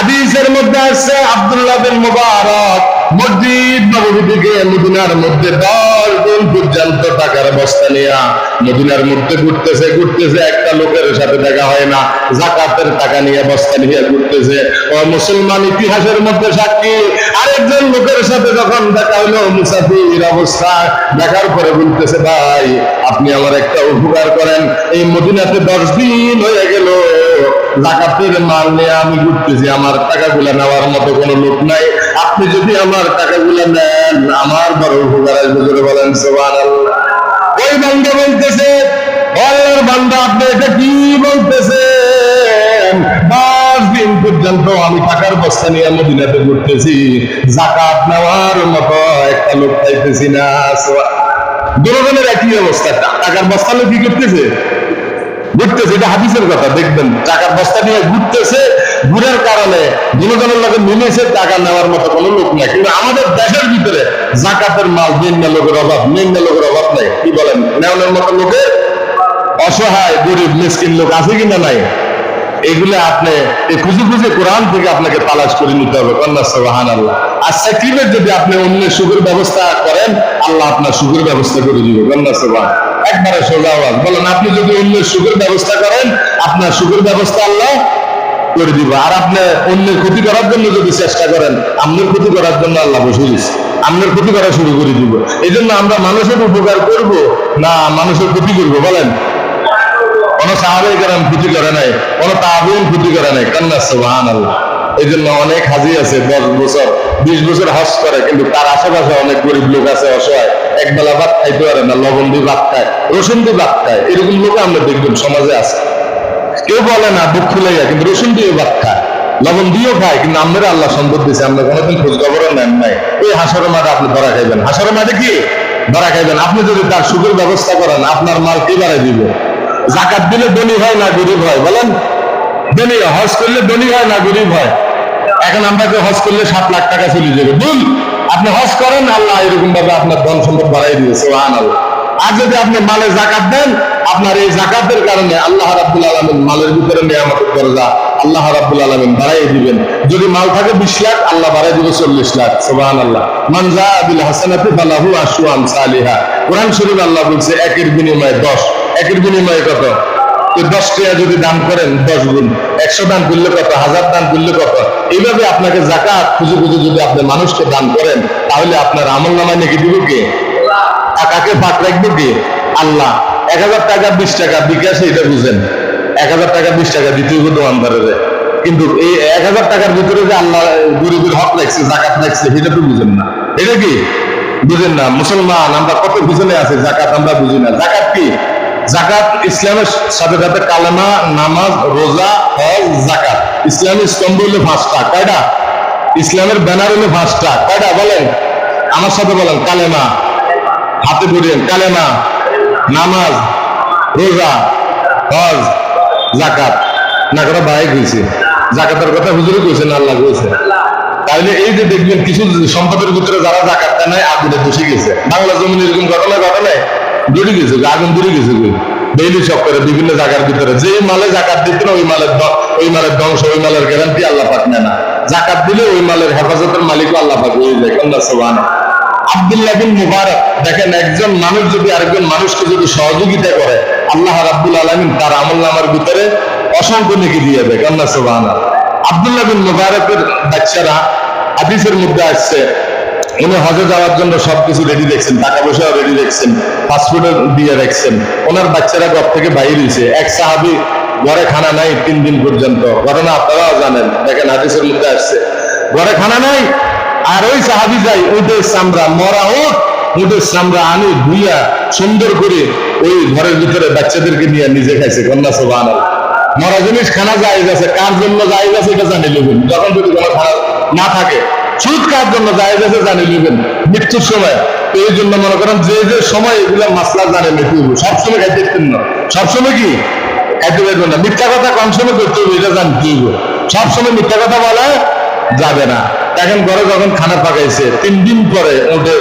হাদিসের মধ্যে আছে আব্দুল্লাহ বিন মুবারক মসজিদ নববী থেকে মদিনার মধ্যে 10 দিন পর্যন্ত টাকার বস্তা নিয়ে মদিনার মধ্যে ঘুরতেছে একটা লোকের সাথে দেখা হয় না, যাকাতের টাকা নিয়ে বস্তা নিয়ে ঘুরতেছে। ও মুসলমান ইতিহাসের মধ্যে সাক্ষী, আরেকজন লোকের সাথে যখন দেখা হলো মুসাফির অবস্থা, দেখার পরে বলতেছে, ভাই আপনি আমার একটা উপকার করেন, এই মদিনাতে 10 দিন হয়ে গেল যাকাতের মাল নিয়ে আমি ঘুরতেছি, আমার টাকাগুলা নেওয়ার মতো কোনো লোক নাই, আপনি যদি আমার টাকাগুলা নেন আমার বড় উপকার আসবে। জোরে বলেন সুবহানাল্লাহ। ওই বান্দা বলতেছে, আল্লাহর বান্দা আপনি এটা কি বলতেছেন? 10 দিন পর্যন্ত আমি টাকার বস্তা নিয়ে মদিনাতে ঘুরতেছি, যাকাত নেওয়ার মতো একটা লোক পাইতেছি না। দুজনের একই অবস্থা, টাকার বস্তা লোক কি করতেছে? ঘুরতেছে। এটা হাদিসের কথা, দেখবেন টাকার বস্তা নিয়ে ঘুরতেছে, ঘুরার কারণে বিনোদনের লোকে মিলেছে, টাকা নেওয়ার মতো কোনো লোক নাই। কিন্তু আমাদের দেশের ভিতরে যাকাতের মাল নিম্ন লোকের অভাব নাই। কি বলেন? নেওয়ানোর মতো লোকের অসহায় গরিব মিসকিন লোক আছে কিনা নাই? এগুলো আপনি খুঁজে খুঁজে কোরআন থেকে আপনাকে তালাশ করে নিতে হবে। কন্যা সুবহানাল্লাহ। আর সাকিবের যদি আপনি অন্যের সুখের ব্যবস্থা করেন, আল্লাহ আপনার সুখের ব্যবস্থা করে দিবে। কন্যা সুবহানাল্লাহ। একবারে সোজা আওয়াজ বলেন, আপনি যদি অন্যের সুখের ব্যবস্থা করেন, আপনার সুখের ব্যবস্থা আল্লাহ করে দিব। আর আপনি অন্যের ক্ষতি করার জন্য যদি চেষ্টা করেন, আপনার ক্ষতি করার জন্য আল্লাহ বসে দিচ্ছে, আপনার ক্ষতি করা শুরু করে দিব। এই জন্য আমরা মানুষের উপকার করব না মানুষের ক্ষতি করবো? বলেন। কোন সাহাবায়ে কেরাম ক্ষতি করে নাই, কোন তাবিঈন ক্ষতি করে নাই। কন্যা সুবহানাল্লাহ। এই জন্য অনেক হাজি আছে 10 বছর 20 বছর হজ করে, কিন্তু তার আশেপাশে অনেক গরিব লোক আছে, অসহায়, একবেলা ভাত খাইতে পারে না, লবণ দিয়ে ভাত খায়, রসুন দিয়ে ভাত খায়। এরকম লোক আমরা দেখবেন সমাজে আছে। কেউ বলে না বুক খুলাইয়া, কিন্তু রসুন দিয়ে ভাত খায়, লবণ দিয়েও খায়, কিন্তু আমরা আল্লাহ সম্পদ দিয়েছে, আমরা কোনোদিন খোঁজ খবরও নেন নাই। এই হাসরের মাঠে আপনি ধরা খাইবেন। হাসরের মাঠে কি ধরা খাইবেন? আপনি যদি তার সুখের ব্যবস্থা করেন, আপনার মাল কে বাড়াই দিবে? যাকাত দিলে ধনী হয় না গরিব হয়? বলেন। ধনী। হজ করলে ধনী হয় না গরিব হয়? এখন আমাকে হজ করলে 7 লাখ টাকা চলে যাবে, ভুল। আপনি হজ করেন, আল্লাহ এরকম ভাবে আপনার ধন সম্পদ বাড়াই দিবে। সুবহানাল্লাহ। আর যদি আপনি মালে যাকাত দেন, আপনার এই যাকাতের কারণে আল্লাহ রাব্বুল আলামিন মালের ভিতরে নিয়ামতের দরজা আল্লাহ রাব্বুল আলামিন বাড়াই দিবেন। যদি মাল থাকে 20 লাখ, আল্লাহ বাড়াই দিবে 40 লাখ। সুবহানাল্লাহ। মান জাআ বিল হাসানাতি ফালাহু আশরু আমসালিহা। কোরআন শরীফে আল্লাহ বলছে একের বিনিময়ে 10। একের বিনিময়ে কত? 10 টাকা যদি দান করেন 10 গুণ, 100 দান করলে কত? 1000 দান করলে কত? এইভাবে আপনাকে যাকাত খুঁজে খুঁজে যদি আপনি মানুষকে দান করেন, তাহলে আপনার আমল নামায় নাকি দিব কে? টাকাকে ফাঁক রাখবে কে? আল্লাহ। 1000 টাকা 20 টাকা বিকাশে, এটা বুঝেন। 1000 টাকা 20 টাকা দিতে হবে দোকানদারের, কিন্তু এই 1000 টাকার ভিতরে যে আল্লাহ গরিবের হক রাখছে, যাকাত রাখছে, সেটা তো বুঝেন না। এটা কি বুঝেন না? মুসলমান আমরা কত পিছনে আছে, যাকাত আমরা বুঝি না। যাকাত কি? যাকাত ইসলামের সাথে সাথে কালেমা, নামাজ, রোজা, হজ, যাকাত। ইসলামের স্তম্ভ হলো 5টা। কয়টা? ইসলামের ব্যানার হলো 5টা। কয়টা বলেন? আমার সাথে বলেন। কালেমা, হাতে ধরেন। কালেমা, নামাজ, রোজা, হজ, যাকাত। না করে ভাই কইছে, যাকাতের কথা হুজুরে কইছে না আল্লাহ কইছে? তাহলে এই যে দেখবেন কিছু সম্পদের ভিতরে যারা যাকাত দেয় নাই, আগুনে বসে গেছে। বাংলা জমিন এরকম ঘটনা ঘটনায় দূরে গেছে, আগুন দূরে গেছে। ডেইলি সব করে বিভিন্ন জায়গার ভিতরে যে মালে যাকাত দিত না, ওই মালের ধ্বংস, ওই মালের গ্যারান্টি আল্লাহ পাক নেয় না। যাকাত দিলে ওই মালের হেফাজতের মালিকও আল্লাহ পাক হয়ে যায়। আল্লাহ সুবহানাহু। আব্দুল্লাহ বিন মুবারক দেখেন, একজন মানুষ যদি আরেকজন মানুষকে যদি সহযোগিতা করে, আল্লাহ রাব্বুল আলামিন তার আমলনামার ভিতরে অসংখ্য নেকি দিয়ে দেয়। আল্লাহ সুবহানাহু। আব্দুল্লাহ বিন মুবারকের বাচ্চারা হাদিসের মধ্যে আসছে, উনি হজে যাওয়ার জন্য সবকিছু রেডি দেখছেন, টাকা পয়সাও রেডি দেখছেন, পাসপোর্ট দিয়ে রাখছেন। ওনার বাচ্চারা ঘর থেকে বাইরে হয়েছে। এক সাহাবী ঘরে খানা নাই 3 দিন পর্যন্ত। ঘটনা আপনারাও জানেন, দেখেন হাদিসের মধ্যে আসছে, ঘরে খানা নাই। আর ওই সাহাবী যাই ওইদের চামড়া, মরা হোক ওদের চামড়া আনি ধুইয়া সুন্দর করে ওই ঘরের ভিতরে বাচ্চাদেরকে নিয়ে নিজে খাইছে। কন্যা সুবহানাল্লাহ। মরা জিনিস খানা জায়েজ আছে, কার জন্য জায়েজ আছে এটা জানি নেবেন। যখন যদি কোনো খানা না থাকে, সুদ কার জন্য জায়েজ আছে জানি নেবেন মৃত্যুর সময়। তো এই জন্য মনে করেন যে যে সময় এগুলো মাসলা জানে নিতে হবে, সবসময় খাইতে পারতেন না, সবসময় কি খাইতে পারবেন না। মিথ্যা কথা কম সময় করতে হবে, এটা জানতে হবে। সবসময় মিথ্যা কথা বলা যাবে না। এখন ঘরে যখন খানা পাকাইছে 3 দিন পরে ওদের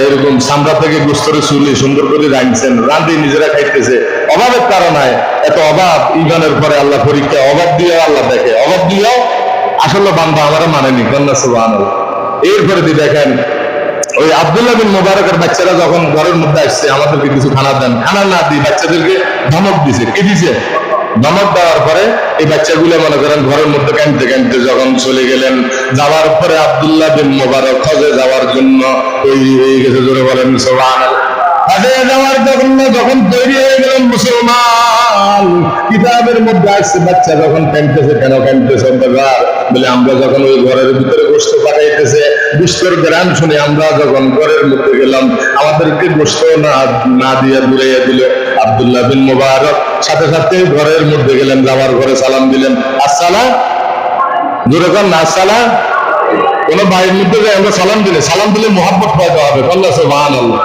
এরকম চামড়া থেকে গোস্তরে চুলি সুন্দর করে রাঁধছেন, রাঁধে নিজেরা খাইতেছে। অভাবের কারণে এত অভাব, ইমানের পরে আল্লাহ পরীক্ষা, অভাব দিয়ে আল্লাহ দেখে, অভাব দিয়েও আসলে বান্দা আমার মানেনি, কন্যা সুবহানাল্লাহ। এরপরে দেখেন ওই আব্দুল্লাহ বিন মুবারকের বাচ্চারা যখন ঘরের মধ্যে আসছে, আমাদেরকে কিছু খানা দেন, খানা না দিয়ে বাচ্চাদেরকে ধমক দিছে। কি দিছে? ধমক দেওয়ার পরে এই বাচ্চাগুলো মনে করেন ঘরের মধ্যে কাঁদতে কাঁদতে যখন চলে গেলেন, যাওয়ার পরে আব্দুল্লাহ বিন মুবারক হজে যাওয়ার জন্য তৈরি হয়ে গেছে, জোরে বলেন সুবহানাল্লাহ। হজে যাওয়ার জন্য যখন তৈরি হয়ে গেলেন মুসলমান, কিতাবের মধ্যে আসছে বাচ্চা যখন কাঁদতেছে, কেন কাঁদতেছে বলে, আমরা যখন ওই ঘরের ভিতরে গোশত পাঠাইতেছে, গোশতের গ্রাম শুনে আমরা যখন ঘরের মধ্যে গেলাম, আমাদেরকে গোশত না দিয়ে দূরে দিল। আব্দুল্লাহ বিন মুবারক সাথে সাথে ঘরের মধ্যে গেলেন, যাওয়ার ঘরে সালাম দিলেন, আসসালাম, জোরে কর না আসসালাম। কোন ভাইয়ের মধ্যে আমরা সালাম দিলে মোহাব্বত পাইতে হবে, আল্লাহ সুবহানাল্লাহ।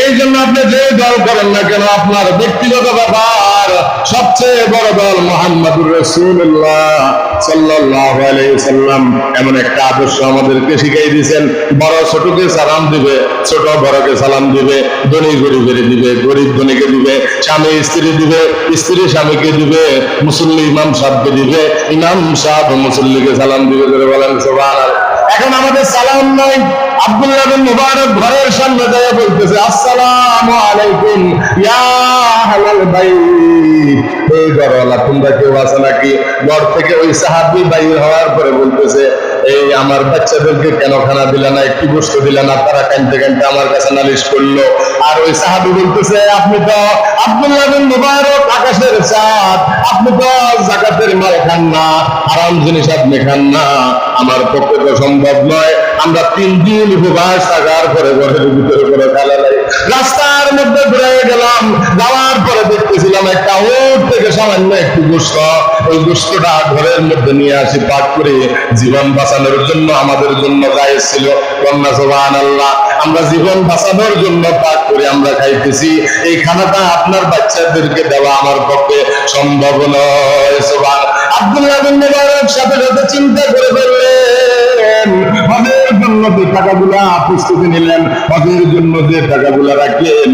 এই জন্য আপনি যে দল করেন না কেন, আপনার ব্যক্তিগত ব্যাপার, সবচেয়ে বড় দল মুহাম্মদুর রাসূলুল্লাহ সাল্লাল্লাহু আলাইহি ওয়াসাল্লাম এমন একটা আদর্শ আমাদেরকে শিখিয়ে দিয়েছেন। বড় ছোটকে সালাম দিবে, ছোট বড়কে সালাম দিবে, ধনী গরিবের দিবে, গরিব ধনীকে দিবে, স্বামী স্ত্রী দিবে, স্ত্রী স্বামীকে দিবে, মুসল্লি ইমাম সাহেবকে দিবে, ইমাম সাহেব মুসল্লিকে সালাম দিবে, করে বলেন সুবহানাল্লাহ। এখন আমাদের সালাম নাই। আব্দুল্লাহ বিন মুবারক ঘরের সামনে দাঁড়িয়ে বলতেছে, আসসালামু আলাইকুম ইয়া আহলাল বাইত। এই ঘরওয়ালা তোমরা কেউ আছে নাকি? ঘর থেকে ওই সাহাবী বাইর হওয়ার পরে বলতেছে, এই আমার বাচ্চাদেরকে কেন খানা দিলে না, একটু গোশত দিলে না? তারা কাঁদতে কাঁদতে আমার কাছে নালিশ করলো। আর ওই সাহাবী বলতেছে, আপনি তো আব্দুল্লাহ বিন মুবারক আকাশের চাঁদ, আপনি তো যাকাতের মাল খান না, হারাম জিনিস আপনি খান না, আমার পক্ষে তো সম্ভব নয়। আমরা 3 দিন উপবাস থাকার পরে ঘরের ভিতরে করে খেলা নাই। রাস্তার মধ্যে ঘুরে গেলাম, যাওয়ার পরে দেখতেছিলাম একটা উট থেকে সামান্য একটু গোশত, ওই গোশতটা ঘরের মধ্যে নিয়ে আসি পাক করে, জীবন বাঁচানোর জন্য আমাদের জন্য জায়েজ ছিল, কন্যা সুবহানাল্লাহ। আমরা জীবন বাঁচানোর জন্য পাক করে আমরা খাইতেছি, এই খানাটা আপনার বাচ্চাদেরকে দেওয়া আমার পক্ষে সম্ভব নয়। সুবহানাল্লাহ। আব্দুল্লাহ বিন মুবারক সাথে সাথে চিন্তা করে ফেললেন, হজের জন্য যে টাকাগুলা প্রস্তুতি নিলেন, হজের জন্য যে টাকাগুলা রাখলেন,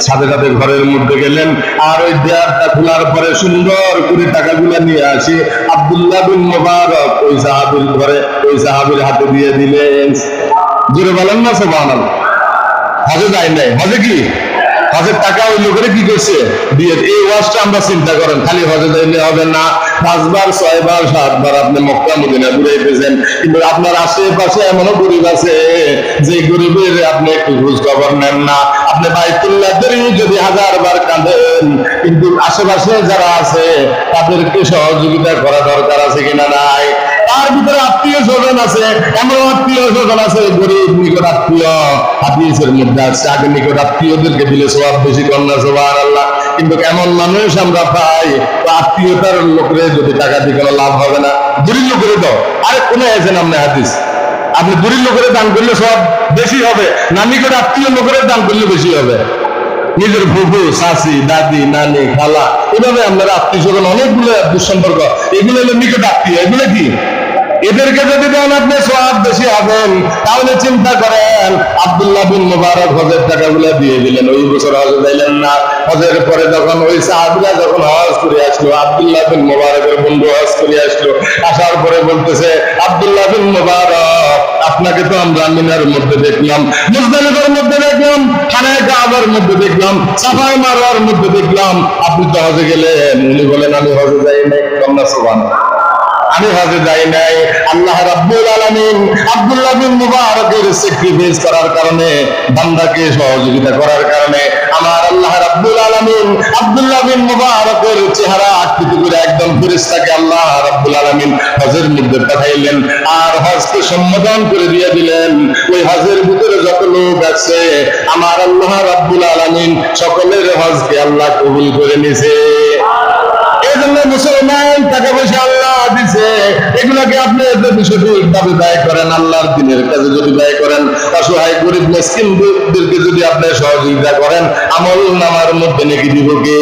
সাথে সাথে ঘরের মধ্যে গেলেন, আর ওই দেয়ারটা খোলার পরে সুন্দর করে টাকাগুলা নিয়ে আসি আব্দুল্লাহ বিন মুবারক ওই সাহাবীর ঘরে, ওই সাহাবীর হাতে দিয়ে দিলেন। জোরে বলেন না সুবহানাল্লাহ। হজে যায় নাই, হজে কি হজের টাকা ওই লোকের কি করছে দিয়ে। এই ওয়াজটা আমরা চিন্তা করেন, খালি হজে যাইলে হবে না, 5 বার 6 বার 7 বার আপনি মক্কা মদিনা ঘুরাইতেছেন, কিন্তু আপনার আশেপাশে এমনও গরিব আছে যে গরিবের আপনি একটু খোঁজ খবর নেন না। আপনি বাইতুল্লাহ যদি 1000 বার কাঁদেন, কিন্তু আশেপাশে যারা আছে তাদেরকে সহযোগিতা করা দরকার আছে কিনা নাই? তার ভিতরে আত্মীয় স্বজন আছে, এমন আত্মীয় স্বজন আছে গরিব নিকট আত্মীয়, হাদিসের মধ্যে আছে আগে নিকট আত্মীয়দেরকে দিলে সওয়াব বেশি, কন্যা সুবহানাল্লাহ। কিন্তু এমন মানুষ আমরা পাই, আত্মীয়তার লোকের যদি টাকা দিয়ে কোনো লাভ হবে না, গরিব লোকের দাও। আরে কোনে আছেন আপনি হাদিস? আপনি গরিব লোকের দান করলে সব বেশি হবে না, নিকট আত্মীয় লোকের দান করলে বেশি হবে? নিজের ফুফু, চাচি, দাদি, নানি, খালা, এভাবে আপনার আত্মীয় স্বজন অনেকগুলো দুঃসম্পর্ক, এগুলো হলো নিকট আত্মীয়। এগুলো কি? এদেরকে যদি দেন আপনি সওয়াব বেশি হবেন। তাহলে চিন্তা করেন, আব্দুল্লাহ বিন মুবারক হজের টাকাগুলো দিয়ে দিলেন, ওই বছর হজে যাইলেন না। হজের পরে যখন ওই সাহাবীরা যখন হজ করে আসলো, আব্দুল্লাহ বিন মুবারকের বন্ধু হজ করে আসলো, আসার পরে বলতেছে, আব্দুল্লাহ বিন মুবারক আপনাকে তো আমরা মিনার মধ্যে দেখলাম, মুজদালিফার মধ্যে দেখলাম, খানায়ে কাবার মধ্যে দেখলাম, সাফায়ে মারওয়ার মধ্যে দেখলাম, আপনি তো হজে গেলেন। উনি বলেন, আমি হজে যাই নাই, কন্যা সুবহানাল্লাহ, আমি হজে যাই নাই। আল্লাহ রাব্বুল আলামিন আব্দুল্লাহ বিন মুবারকের স্যাক্রিফাইস করার কারণে, বান্দাকে সহযোগিতা করার কারণে, আমার আল্লাহ রাব্বুল আলামিন আব্দুল্লাহ বিন মুবারকের চেহারা আকৃতি করে একদম ফেরেশতাকে আল্লাহ রাব্বুল আলামিন হজের মধ্যে পাঠাইলেন, আর হজকে সম্বোধন করে দিয়ে দিলেন। ওই হজের ভিতরে যত লোক আছে, আমার আল্লাহ রাব্বুল আলামিন সকলের হজকে আল্লাহ কবুল করে নিছে। এই জন্য মুসলমান টাকা পয়সা আল্লাহ দিছে, এগুলাকে আপনি যদি সঠিকভাবে ব্যয় করেন, আল্লাহর দিনের কাজে যদি ব্যয় করেন, অসহায় গরিব মিসকিনদেরকে যদি আপনি সহযোগিতা করেন, আমল নামার মধ্যে নেকি দিব কে?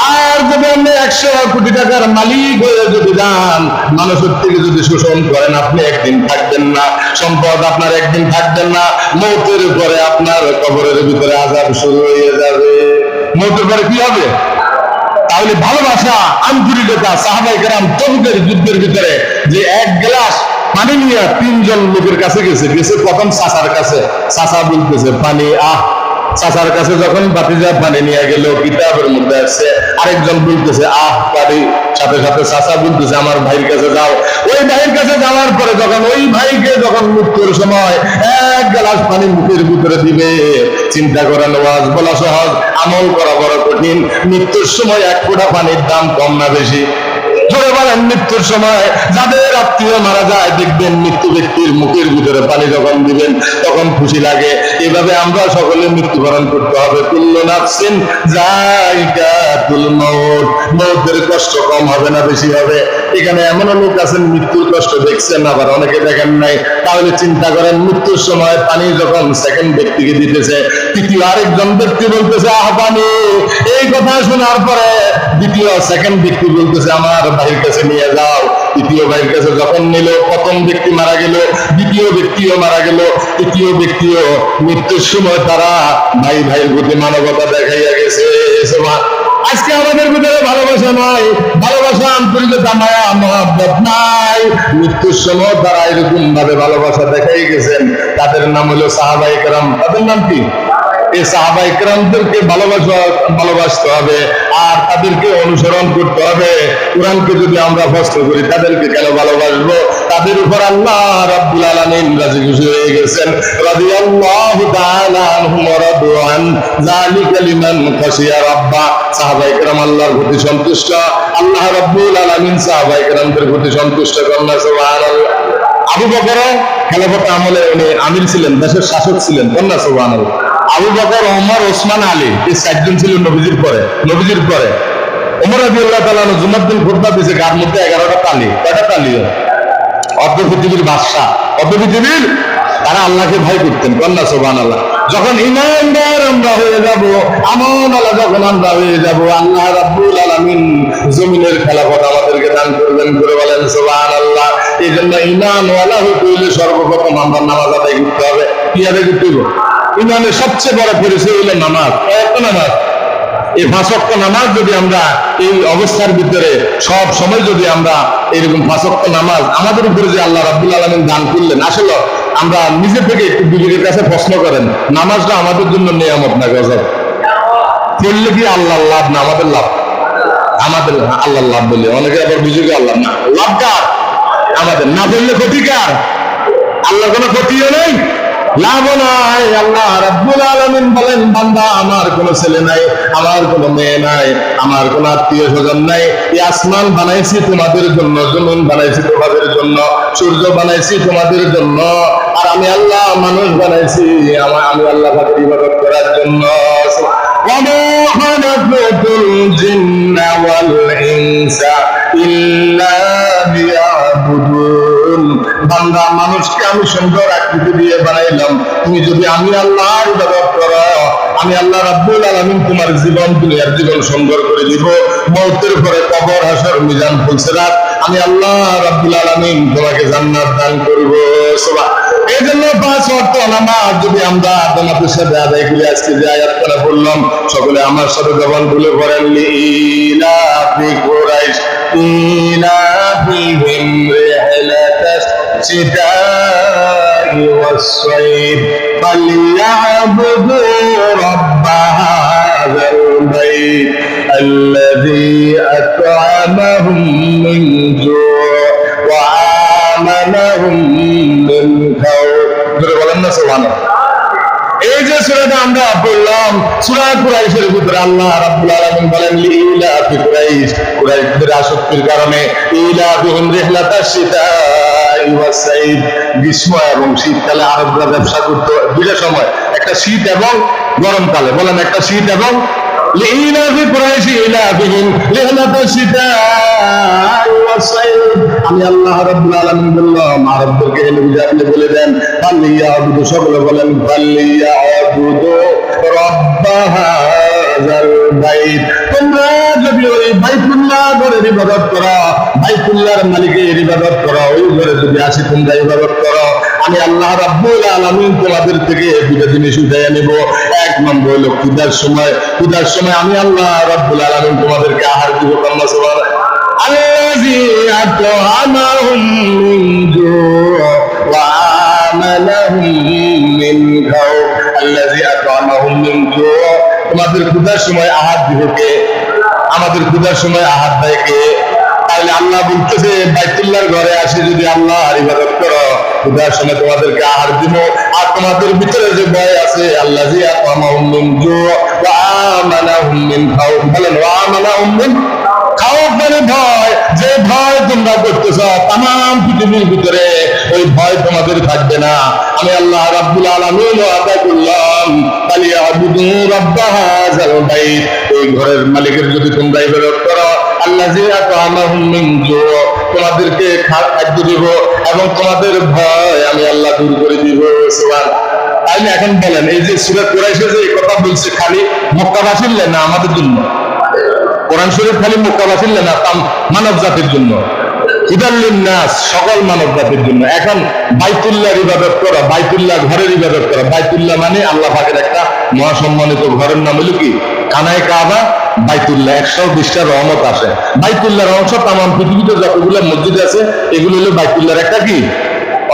আর যদি আপনি 100 কোটি টাকার মালিক হয়ে যদি যান, মানুষের থেকে যদি শোষণ করেন, আপনি একদিন থাকবেন না, সম্পদ আপনার একদিন থাকবেন না। মৌতের পরে আপনার কবরের ভিতরে আযাব শুরু হয়ে যাবে। মৌতের পরে কি হবে? তাহলে ভালোবাসা, আন্তরিকতা, সাহাবায়ে কেরাম তবুকের যুদ্ধের ভিতরে যে এক গ্লাস পানি নিয়ে 3 জন লোকের কাছে গেছে প্রথম চাচার কাছে। চাচা বলতেছে পানি, চাচার কাছে যখন বাতিজা পানি নিয়ে গেল, কিতাবের মধ্যে আসছে আরেকজন বলতেছে পানি। সাথে সাথে চাচা বলতেছে আমার ভাইয়ের কাছে যাও। ওই ভাইয়ের কাছে যাওয়ার পরে যখন ওই ভাইকে যখন মৃত্যুর সময় এক গ্লাস পানি মুখের ভিতরে দিবে, চিন্তা করেন ওয়াজ বলা সহজ, আমল করা বড় কঠিন। মৃত্যুর সময় 1 ফোঁটা পানির দাম কম না বেশি? জোরে বলেন। মৃত্যুর সময় যাদের আত্মীয় মারা যায় দেখবেন মৃত্যু ব্যক্তির মুখের ভিতরে পানি যখন দিবেন তখন খুশি লাগে। এভাবে আমরা সকলে মৃত্যুবরণ করতে হবে। কুল্লু নাফসিন যায়িকাতুল মউত। মউতের কষ্ট কম হবে না বেশি হবে? এখানে এমন লোক আছেন মৃত্যুর কষ্ট দেখছেন, আবার অনেকে দেখেন নাই। তাহলে চিন্তা করেন, মৃত্যুর সময় পানি যখন সেকেন্ড ব্যক্তিকে দিতেছে, তৃতীয় আরেকজন ব্যক্তি বলতেছে পানি। এই কথা শোনার পরে দ্বিতীয় সেকেন্ড ব্যক্তি বলতেছে আমার ভাইয়ের কাছে নিয়ে যাও। তৃতীয় ভাইয়ের কাছে যখন নিল, প্রথম ব্যক্তি মারা গেল, দ্বিতীয় ব্যক্তিও মারা গেল, তৃতীয় ব্যক্তিও মৃত্যুর সময় তারা ভাই ভাইয়ের প্রতি মানবতা দেখাইয়া গেছে। আজকে আমাদের ভিতরে ভালোবাসা নাই, ভালোবাসা, আন্তরিকতা, মায়া মহব্বত নাই। মৃত্যুর সময় তারা এরকম ভাবে ভালোবাসা দেখাই গেছেন। তাদের নাম হলো সাহাবায়ে কেরাম। তাদের নাম কি? এই সাহাবায়ে কেরামদেরকে ভালোবাসতে হবে আর তাদেরকে অনুসরণ করতে হবে। কোরআনকে যদি আমরা প্রশ্ন করি তাদেরকে কেন ভালোবাসবো? তাদের উপর আল্লাহ রাব্বুল আলামিন রাজি খুশি হয়ে গেছেন। রাদিয়াল্লাহু তাআলা আনহুম ওয়া রাদু আন যালিকা লিমান খাশিয়া রাব্বা। সাহাবায়ে কেরাম আল্লাহর প্রতি সন্তুষ্ট, আল্লাহ রাব্বুল আলামিন সাহাবায়ে কেরামদের প্রতি সন্তুষ্ট। কন্যা সুবহানাল্লাহ। আবু বকর খেলাফত আমলে উনি আমির ছিলেন, দেশের শাসক ছিলেন। কন্যা সুবহানাল্লাহ। আবু বকর, ওমর, ওসমান, আলী, এই 4 জন ছিল নবীজির পরে। ওমর রাদিয়াল্লাহু তাআলা জুমার দিন খুতবা দিয়েছে, গার মধ্যে 11টা তালি। কয়টা তালি? অর্ধ পৃথিবীর বাদশা, তারা আল্লাহকে ভয় করতেন। কন্যা সুবহানাল্লাহ। যখন ঈমানদার আমরা হয়ে যাব, আমনওয়ালা যখন আমরা হয়ে যাব, আল্লাহ রাব্বুল আলামিন জমিনের খেলাফত আমাদেরকে দান করবেন। করে বলেন সুবহানাল্লাহ। এই জন্য ঈমানওয়ালা হতে হলে সর্বপ্রথম আমরা নামাজ আদায় করতে হবে। কি আদায় করতে হবে? ইমানের সবচেয়ে বড় পরিচয় হলো নামাজ। কয়েকটা নামাজ, এই 5 ওয়াক্ত নামাজ যদি আমরা এই অবস্থার ভিতরে সব সময় যদি আমরা এরকম 5 ওয়াক্ত নামাজ আমাদের উপরে যে আল্লাহ রাব্বুল আলামিন দান করলেন, আসলে আমরা নিজে থেকে একটু বিবেকের কাছে প্রশ্ন করেন, নামাজটা আমাদের জন্য নিয়ামত না গজব? পড়লে কি আল্লাহর লাভ না আমাদের লাভ? আমাদের আল্লাহর লাভ বলে অনেকে আবার বিজয়কে আল্লাহ না, লাভ কার? আমাদের। না পড়লে ক্ষতি কার? আল্লাহ কোনো ক্ষতিও নেই, লাভ নাই। আল্লাহ রাব্বুল আলামিন বলেন, বান্দা আমার কোনো ছেলে নাই, আমার কোনো মেয়ে নাই, আমার কোনো আত্মীয় স্বজন নাই। এই আসমান বানাইছি তোমাদের জন্য, জমিন বানাইছি তোমাদের জন্য, সূর্য বানাইছি তোমাদের জন্য, আর আমি আল্লাহ মানুষ বানাইছি আমি আল্লাহ পাকের ইবাদত করার জন্য। ওয়ামা খালাকাতুল জিন্না ওয়াল ইনসা ইল্লা লিয়াবুদুন। বান্দা মানুষকে আমি সুন্দর আকৃতি দিয়ে বানাইলাম, তুমি যদি আমি আল্লাহর ইবাদত করো, আমি আল্লাহ রাব্বুল আলামিন তোমার জীবন, দুনিয়ার জীবন সুন্দর করে দিব। মওতের পরে কবর, হাসর, মিজান, ফুলসিরাত আমি আল্লাহ রাব্বুল আলামিন তোমাকে জান্নাত দান করব। সুবহান। এই জন্য 5 ওয়াক্ত নামাজ যদি আমরা জামাতের সাথে আদায় করে আজকে যে আয়াতটা বললাম, সকলে আমার সাথে জবান খুলে পড়েন, লিইলাফি কুরাইশ ইলাফিহিম রিহলাতাশ শিতাই ওয়াস-সাইফ ফালইয়াবুদু রাব্ব হাযাল বাইত আল্লাযী আত'আমাহুম মিন জু' ওয়া আমানাহুম মিন খাউফ। জোরে বলেন না সুবহানাল্লাহ। এই যে সূরাটা আমরা পড়লাম, সূরা কুরাইশের ভিতরে আল্লাহ রাব্বুল আলামিন বলেন, লিইলাফি কুরাইশ, কুরাইশদের আসক্তির কারণে, ইলাফিহিম রিহলাতাশ শিতাই ওয়াস-সাইফ, গ্রীষ্ম এবং শীতকালে আরবরা ব্যবসা করত 2টা সময়, একটা শীত এবং গরমকালে। বলেন, একটা শীত এবং লিইলাফি কুরাইশ ইলাফিহিম রিহলাতাশ শিতাই ওয়াস-সাইফ। আমি আল্লাহ রাব্বুল আলামিন বললাম আরবদেরকে এনে বুঝে আপনি বলে দেন, ফালইয়াবুদু, সকলে বলেন ফালইয়াবুদু রাব্ব হাযাল বাইত। তোমরা যদি ওই বাইতুল্লাহ ঘরের ইবাদত করো, বাইতুল্লাহর মালিকের ইবাদত করো, ওই ঘরে যদি আসি তোমরা ইবাদত করো, আমি আল্লাহ রাব্বুল আলামিন তোমাদের থেকে দুটো জিনিস উঠাইয়া নেব। এক নম্বর হলো ক্ষুধার সময় আমি আল্লাহ রাব্বুল আলামিন তোমাদেরকে আহার দিব। আল্লাহ সুবহানাহু আল্লাযী আত'আমাহুম মিন জু' ওয়া আমানাহুম মিন খাউফ। আল্লাযী আত'আমাহুম মিন জু', তোমাদের ক্ষুধার সময় আহার দিব কে? আমাদের ক্ষুধার সময় আহার দেয় কে? তাহলে আল্লাহ বলতেছে বাইতুল্লাহর ঘরে আসে যদি আল্লাহর ইবাদত করো, ক্ষুধার সময় তোমাদেরকে আহার দিব। আর তোমাদের ভিতরে যে ভয় আছে, আল্লাযী আত'আমাহুম মিন জু' ওয়া আমানাহুম মিন খাউফ। বলেন ওয়া আমানাহুম মিন খাউফ, মানে ভয়। যে ভয় তোমরা করতেছ তামাম পৃথিবীর ভিতরে, ওই ভয় তোমাদের থাকবে না। আমি আল্লাহ রাব্বুল আলামিন ওয়াদা করলাম ফালিয়াবুদু রাব্ব হাযাল বাইত, ওই ঘরের মালিকের যদি তোমরা ইবাদত করো, আল্লাযী আত'আমাহুম মিন জু', তোমাদেরকে খাদ্য দিব এবং তোমাদের ভয় আমি আল্লাহ দূর করে দিব। সুবহানাল্লাহ। তাইলে এখন বলেন, এই যে সূরা কুরাইশে যে কথা বলছে, খালি মক্কাবাসীর না আমাদের জন্য? কোরআন শরীফ খালি মক্কাবাসীর না, মানব জাতির জন্য। হুদাল্লিন নাস, সকল মানব জাতির জন্য। এখন বাইতুল্লাহর ইবাদত করা, বাইতুল্লাহ ঘরের ইবাদত করা। বাইতুল্লাহ মানে আল্লাহ পাকের একটা মহাসম্মানিত ঘরের নাম হলো কি? খানায়ে কাবা, বাইতুল্লাহ। 120টা রহমত আসে বাইতুল্লাহর অংশ। তামাম পৃথিবীতে যতগুলো মসজিদ আছে এগুলো হলো বাইতুল্লাহর একটা কি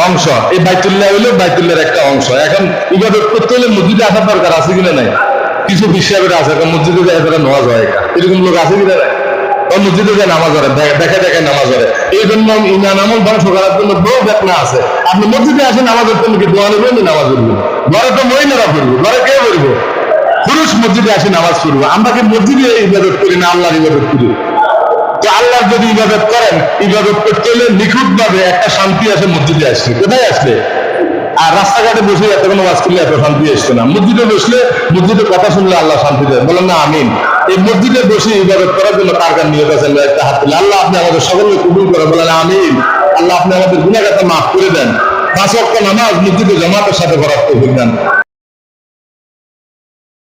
অংশ। এই বাইতুল্লাহ হলো বাইতুল্লাহর একটা অংশ। এখন ইবাদত করতে হলে মসজিদে আসার দরকার আছে কিনা নাই? কিছু বিশ্বাসের আছে, মসজিদে যায় তারা নামাজ হয়, এরকম লোক আছে কিনা নাই? মসজিদে যায় নামাজ ধরে, দেখে নামাজ ধরে। এই জন্য ইমান আমল ধ্বংস করার জন্য বহু বেতনা আছে। আপনি মসজিদে আসেন নামাজের জন্য, কি দোয়া নেবেন নামাজ পড়বেন? ঘরে তো মহিলারা পড়বো, ঘরে কে পড়বো? পুরুষ মসজিদে আসে নামাজ পড়বো। আমরা কি মসজিদে ইবাদত করি না আল্লাহর ইবাদত করি? তো আল্লাহর যদি ইবাদত করেন, ইবাদত করতে হলে নিখুঁত ভাবে একটা শান্তি আসে মসজিদে আসলে। কোথায় আসলে? আর রাস্তাঘাটে বসে এত কোনো ওয়াজ করলে এত শান্তি আসছে না। মসজিদে বসলে, মসজিদে কথা শুনলে আল্লাহ শান্তি দেয়। বলেন না আমিন? এই মসজিদে বসে ইবাদত করার জন্য কার কার নিয়ত আছেন? একটা হাত তুলে। আল্লাহ আপনি আমাদের সকলকে কবুল করে, বলেন আমিন। আল্লাহ আপনি আমাদের গুনাহগার মাফ করে দেন। 5 ওয়াক্ত নামাজ মসজিদে জামাতের সাথে করার তৌফিক দেন।